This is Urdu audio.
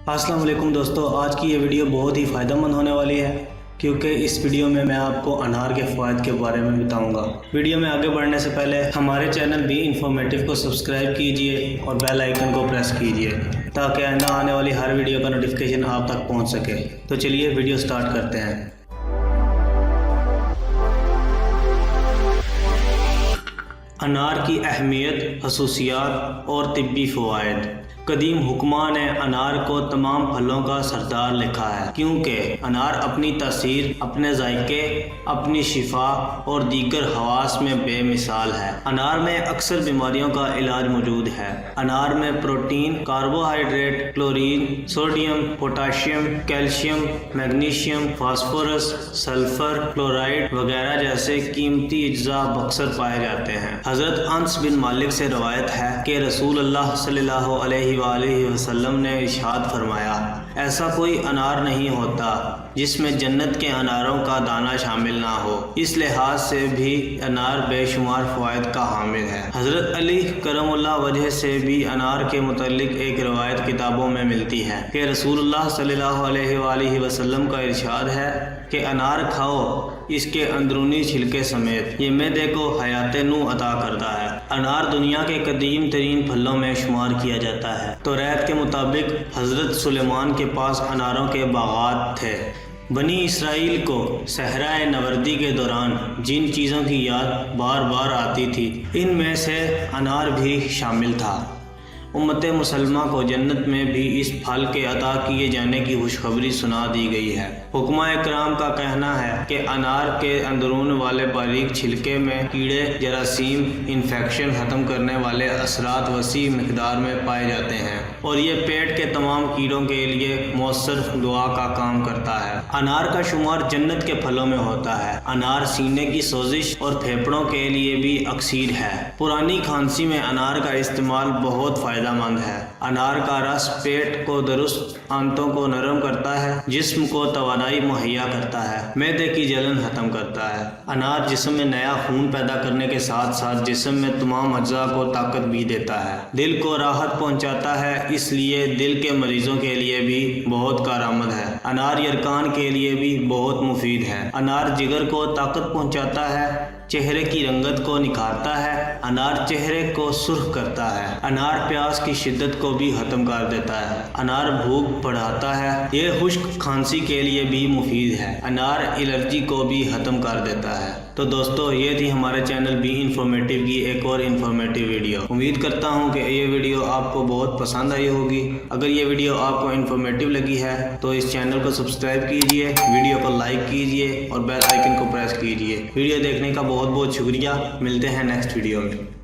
السلام علیکم دوستو، آج کی یہ ویڈیو بہت ہی فائدہ مند ہونے والی ہے کیونکہ اس ویڈیو میں آپ کو انار کے فوائد کے بارے میں بتاؤں گا۔ ویڈیو میں آگے بڑھنے سے پہلے ہمارے چینل بھی انفارمیٹیو کو سبسکرائب کیجئے اور بیل آئیکن کو پریس کیجئے تاکہ آئندہ آنے والی ہر ویڈیو کا نوٹیفیکیشن آپ تک پہنچ سکے۔ تو چلیے ویڈیو سٹارٹ کرتے ہیں۔ انار کی اہمیت، خصوصیات اور طبی فوائد۔ قدیم حکماء نے انار کو تمام پھلوں کا سردار لکھا ہے کیونکہ انار اپنی تاثیر، اپنے ذائقے، اپنی شفا اور دیگر خواص میں بے مثال ہے۔ انار میں اکثر بیماریوں کا علاج موجود ہے۔ انار میں protein, carbohydrate, chlorine, sodium, potassium, calcium, magnesium, phosphorus, sulphur, chloride وغیرہ جیسے قیمتی اجزاء بکثر پائے جاتے ہیں۔ حضرت انس بن مالک سے روایت ہے کہ رسول اللہ صلی اللہ علیہ وآلہ وسلم نے ارشاد فرمایا، ایسا کوئی انار نہیں ہوتا جس میں جنت کے اناروں کا دانہ شامل نہ ہو۔ اس لحاظ سے بھی انار بے شمار فوائد کا حامل ہے۔ حضرت علی کرم اللہ وجہ سے بھی انار کے متعلق ایک روایت کتابوں میں ملتی ہے کہ رسول اللہ صلی اللہ علیہ وآلہ وسلم کا ارشاد ہے کہ انار کھاؤ اس کے اندرونی چھلکے سمیت، یہ معدے کو حیات نو عطا کرتا ہے۔ انار دنیا کے قدیم ترین پھلوں میں شمار کیا جاتا ہے۔ توریت کے مطابق حضرت سلیمان کے پاس اناروں کے باغات تھے۔ بنی اسرائیل کو صحرائے نوردی کے دوران جن چیزوں کی یاد بار بار آتی تھی ان میں سے انار بھی شامل تھا۔ امت مسلمہ کو جنت میں بھی اس پھل کے عطا کیے جانے کی خوشخبری سنا دی گئی ہے۔ حکماء اکرام کا کہنا ہے کہ انار کے اندرون والے باریک چھلکے میں کیڑے، جراثیم، انفیکشن ختم کرنے والے اثرات وسیع مقدار میں پائے جاتے ہیں اور یہ پیٹ کے تمام کیڑوں کے لیے مؤثر دوا کا کام کرتا ہے۔ انار کا شمار جنت کے پھلوں میں ہوتا ہے۔ انار سینے کی سوزش اور پھیپھڑوں کے لیے بھی اکسیر ہے۔ پرانی کھانسی میں انار کا استعمال بہت فائدہ مند ہے۔ انار کا رس پیٹ کو درست، آنتوں کو نرم کرتا ہے، جسم کو توانائی مہیا کرتا ہے، معدے کی جلن ختم کرتا ہے۔ انار جسم میں نیا خون پیدا کرنے کے ساتھ ساتھ جسم میں تمام اجزاء کو طاقت بھی دیتا ہے۔ دل کو راحت پہنچاتا ہے، اس لیے دل کے مریضوں کے لیے بھی بہت کارآمد ہے۔ انار یرقان کے لیے بھی بہت مفید ہے۔ انار جگر کو طاقت پہنچاتا ہے، چہرے کی رنگت کو نکھارتا ہے۔ انار چہرے کو سرخ کرتا ہے۔ انار پیاس کی شدت کو بھی ختم کر دیتا ہے۔ انار بھوک بڑھاتا ہے۔ یہ خشک کھانسی کے لیے بھی مفید ہے۔ انار الرجی کو بھی ختم کر دیتا ہے۔ تو دوستو، یہ تھی ہمارے چینل بی انفارمیٹیو کی ایک اور انفارمیٹیو ویڈیو۔ امید کرتا ہوں کہ یہ ویڈیو آپ کو بہت پسند آئی ہوگی۔ اگر یہ ویڈیو آپ کو انفارمیٹیو لگی ہے تو اس چینل کو سبسکرائب کیجئے، ویڈیو کو لائک کیجئے اور بیل آئیکن کو پریس کیجئے۔ ویڈیو دیکھنے کا بہت بہت شکریہ۔ ملتے ہیں نیکسٹ ویڈیو میں۔